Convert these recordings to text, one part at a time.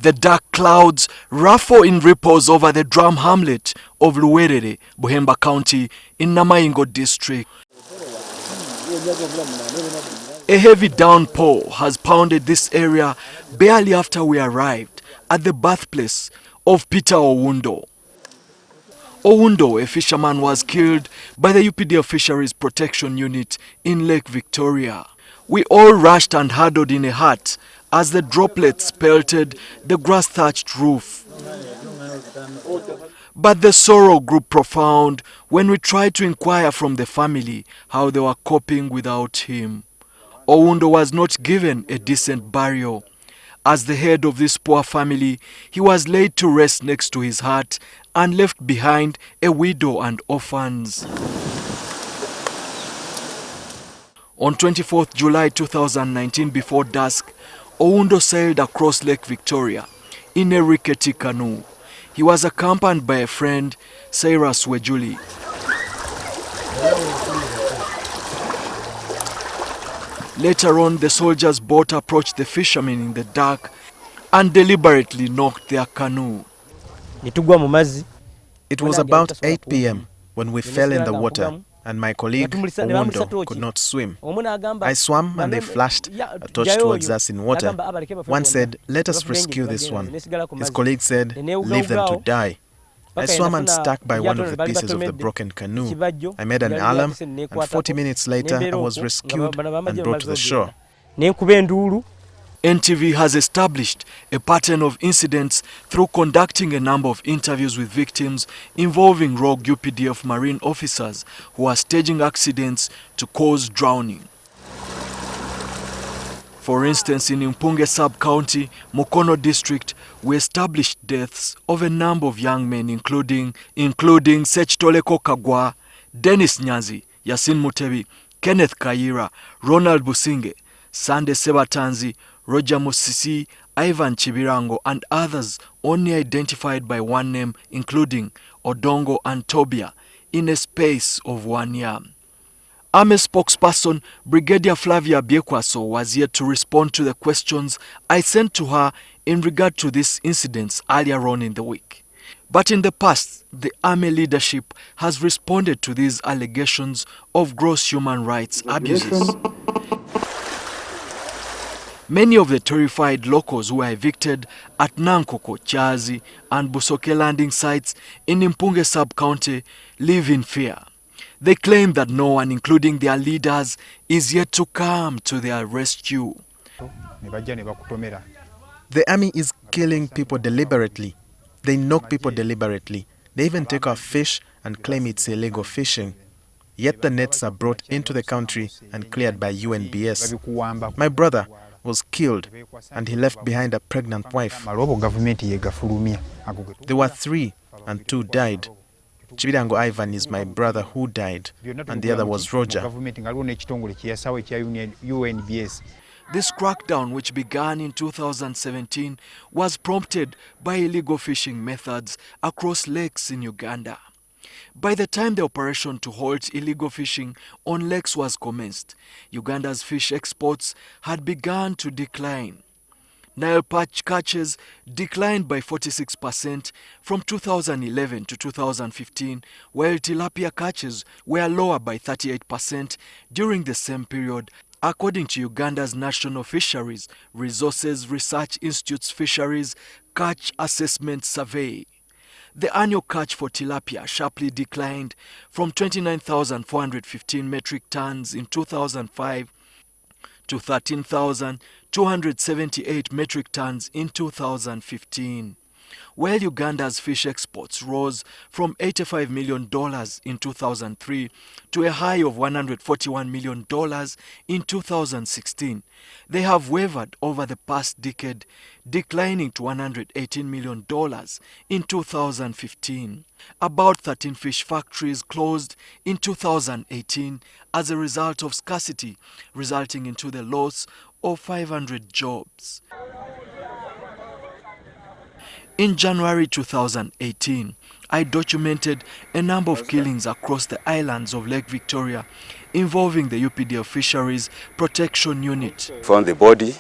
The dark clouds ruffle in ripples over the drum hamlet of Luwerere, Buhemba County in Namayingo district. A heavy downpour has pounded this area barely after we arrived at the birthplace of Peter Owundo. Owundo, a fisherman, was killed by the UPDF Fisheries Protection Unit in Lake Victoria. We all rushed and huddled in a hut as the droplets pelted the grass-thatched roof. But the sorrow grew profound when we tried to inquire from the family how they were coping without him. Owundo was not given a decent burial. As the head of this poor family, he was laid to rest next to his hut and left behind a widow and orphans. On 24th July 2019, before dusk, Owundo sailed across Lake Victoria in a rickety canoe. He was accompanied by a friend, Cyrus Wejuli. Later on, the soldiers' boat approached the fishermen in the dark and deliberately knocked their canoe. It was about 8 p.m. when we fell in the water, and my colleague, Owundo, could not swim. I swam and they flashed a torch towards us in water. One said, "Let us rescue this one." His colleague said, "Leave them to die." I swam and stuck by one of the pieces of the broken canoe. I made an alarm, and 40 minutes later I was rescued and brought to the shore. NTV has established a pattern of incidents through conducting a number of interviews with victims involving rogue UPDF marine officers who are staging accidents to cause drowning. For instance, in Impunge Sub-County, Mukono District, we established deaths of a number of young men including Sechitoleko Kagwa, Dennis Nyazi, Yasin Mutebi, Kenneth Kayira, Ronald Businge, Sande Sebatanzi, Roger Musisi, Ivan Chibirango, and others only identified by one name, including Odongo and Tobia, in a space of 1 year. Army spokesperson Brigadier Flavia Biekwaso was yet to respond to the questions I sent to her in regard to these incidents earlier on in the week. But in the past, the Army leadership has responded to these allegations of gross human rights abuses. Many of the terrified locals who were evicted at Nankoko, Chazi, and Busoke landing sites in Impunge Sub-County live in fear. They claim that no one, including their leaders, is yet to come to their rescue. The army is killing people deliberately. They knock people deliberately. They even take our fish and claim it's illegal fishing. Yet the nets are brought into the country and cleared by UNBS. My brother was killed and he left behind a pregnant wife. There were 3 and 2 died. Chibirango Ivan is my brother who died, and the other was Roger. This crackdown, which began in 2017, was prompted by illegal fishing methods across lakes in Uganda. By the time the operation to halt illegal fishing on lakes was commenced, Uganda's fish exports had begun to decline. Nile perch catches declined by 46% from 2011 to 2015, while tilapia catches were lower by 38% during the same period, according to Uganda's National Fisheries Resources Research Institute's Fisheries Catch Assessment Survey. The annual catch for tilapia sharply declined from 29,415 metric tons in 2005 to 13,278 metric tons in 2015. While Uganda's fish exports rose from $85 million in 2003 to a high of $141 million in 2016, they have wavered over the past decade, declining to $118 million in 2015. About 13 fish factories closed in 2018 as a result of scarcity, resulting into the loss of 500 jobs. In January 2018, I documented a number of killings across the islands of Lake Victoria involving the UPDF Fisheries Protection Unit. Found the body.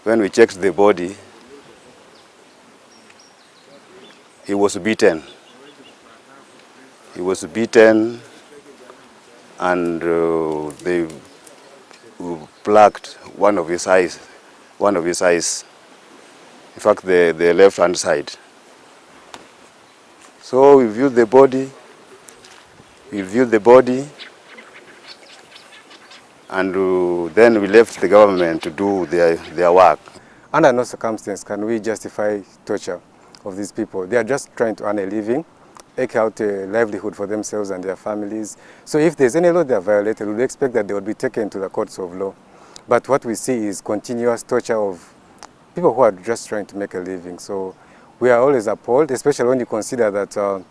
When we checked the body, he was beaten. He was beaten, and they plucked one of his eyes. In fact, the left-hand side. So we viewed the body. And then we left the government to do their work. Under no circumstance can we justify torture of these people. They are just trying to earn a living, eke out a livelihood for themselves and their families. So if there's any law they are violated, we expect that they would be taken to the courts of law. But what we see is continuous torture of people who are just trying to make a living. So we are always appalled, especially when you consider that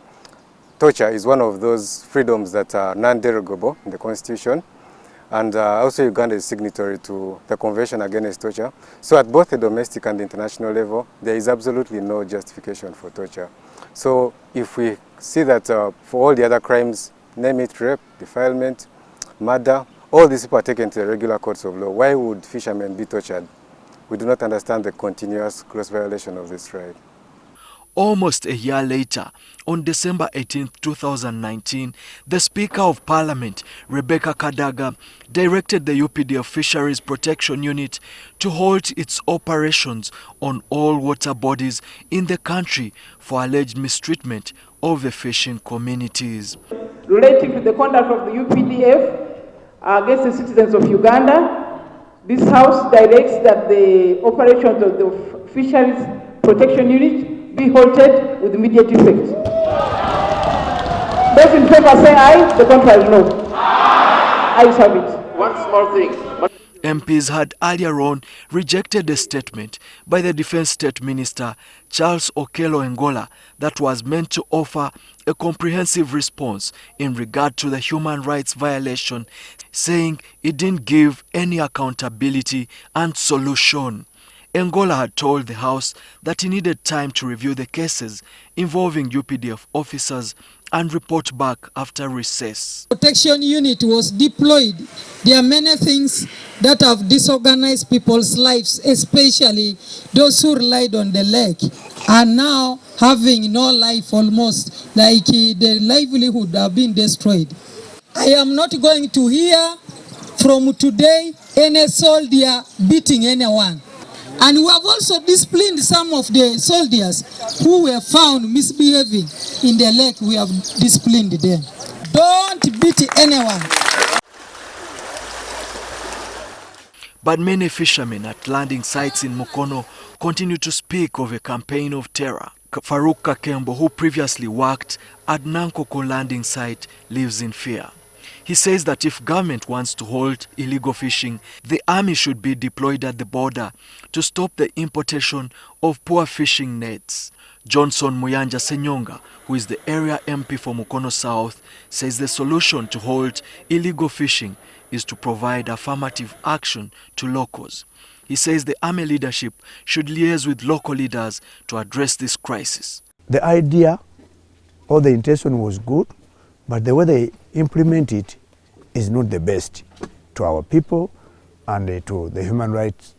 torture is one of those freedoms that are non-derogable in the Constitution. And also Uganda is signatory to the Convention Against Torture. So at both the domestic and the international level, there is absolutely no justification for torture. So if we see that for all the other crimes, name it, rape, defilement, murder, all these people are taken to the regular courts of law, why would fishermen be tortured? We do not understand the continuous gross violation of this right. Almost a year later, on December 18, 2019, the Speaker of Parliament, Rebecca Kadaga, directed the UPDF Fisheries Protection Unit to halt its operations on all water bodies in the country for alleged mistreatment of the fishing communities. Relating to the conduct of the UPDF against the citizens of Uganda, this House directs that the operations of the Fisheries Protection Unit be halted with immediate effect. Those in favor say aye, the contrary no. Ayes have it. One small thing. MPs had earlier on rejected a statement by the Defense State Minister Charles Okello Engola that was meant to offer a comprehensive response in regard to the human rights violation, saying it didn't give any accountability and solution. Engola had told the House that he needed time to review the cases involving UPDF officers and report back after recess. Protection unit was deployed. There are many things that have disorganized people's lives, especially those who relied on the lake, are now having no life almost, like the livelihood have been destroyed. I am not going to hear from today any soldier beating anyone. And we have also disciplined some of the soldiers who were found misbehaving in the lake. We have disciplined them. Don't beat anyone. But many fishermen at landing sites in Mukono continue to speak of a campaign of terror. Farouk Kakembo, who previously worked at Nankoko landing site, lives in fear. He says that if government wants to halt illegal fishing, the army should be deployed at the border to stop the importation of poor fishing nets. Johnson Muyanja Senyonga, who is the area MP for Mukono South, says the solution to halt illegal fishing is to provide affirmative action to locals. He says the army leadership should liaise with local leaders to address this crisis. The idea or the intention was good, but the way they implement it is not the best to our people and to the human rights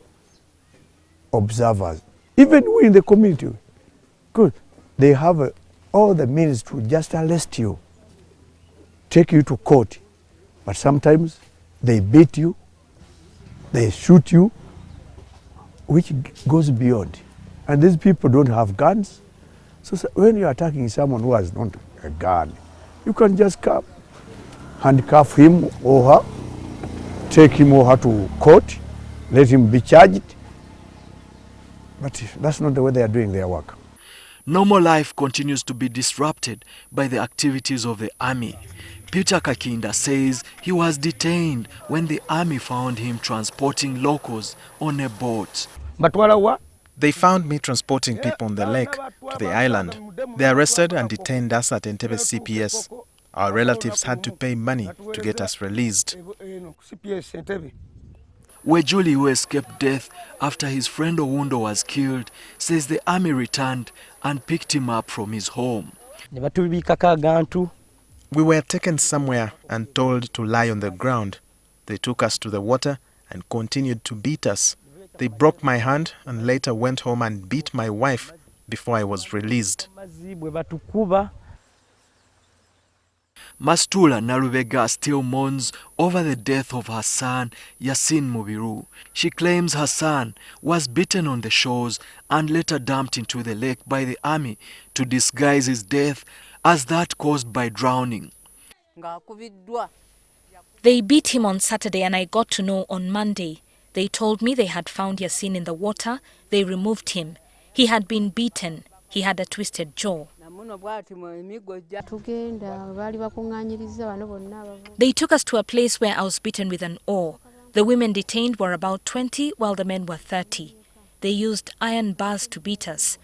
observers. Even we in the community, good, they have all the means to just arrest you, take you to court, but sometimes they beat you, they shoot you, which goes beyond. And these people don't have guns. So when you're attacking someone who has not a gun, you can just come, handcuff him or her, take him or her to court, let him be charged. But that's not the way they are doing their work. Normal life continues to be disrupted by the activities of the army. Peter Kakinda says he was detained when the army found him transporting locals on a boat. They found me transporting people on the lake to the island. They arrested and detained us at Entebbe CPS. Our relatives had to pay money to get us released. Wejuli, who escaped death after his friend Owundo was killed, says the army returned and picked him up from his home. We were taken somewhere and told to lie on the ground. They took us to the water and continued to beat us. They broke my hand and later went home and beat my wife before I was released. Mastula Narubega still mourns over the death of her son, Yasin Mubiru. She claims her son was beaten on the shores and later dumped into the lake by the army to disguise his death as that caused by drowning. They beat him on Saturday and I got to know on Monday. They told me they had found Yasin in the water. They removed him. He had been beaten. He had a twisted jaw. They took us to a place where I was beaten with an oar. The women detained were about 20 while the men were 30. They used iron bars to beat us.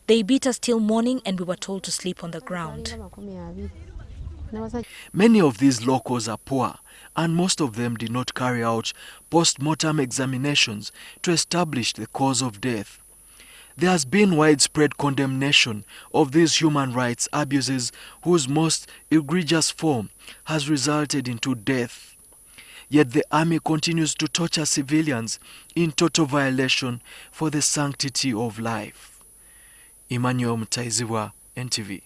They beat us till morning and we were told to sleep on the ground. Many of these locals are poor and most of them did not carry out post-mortem examinations to establish the cause of death. There has been widespread condemnation of these human rights abuses whose most egregious form has resulted into death. Yet the army continues to torture civilians in total violation for the sanctity of life. Emmanuel Mutaiziwa, NTV.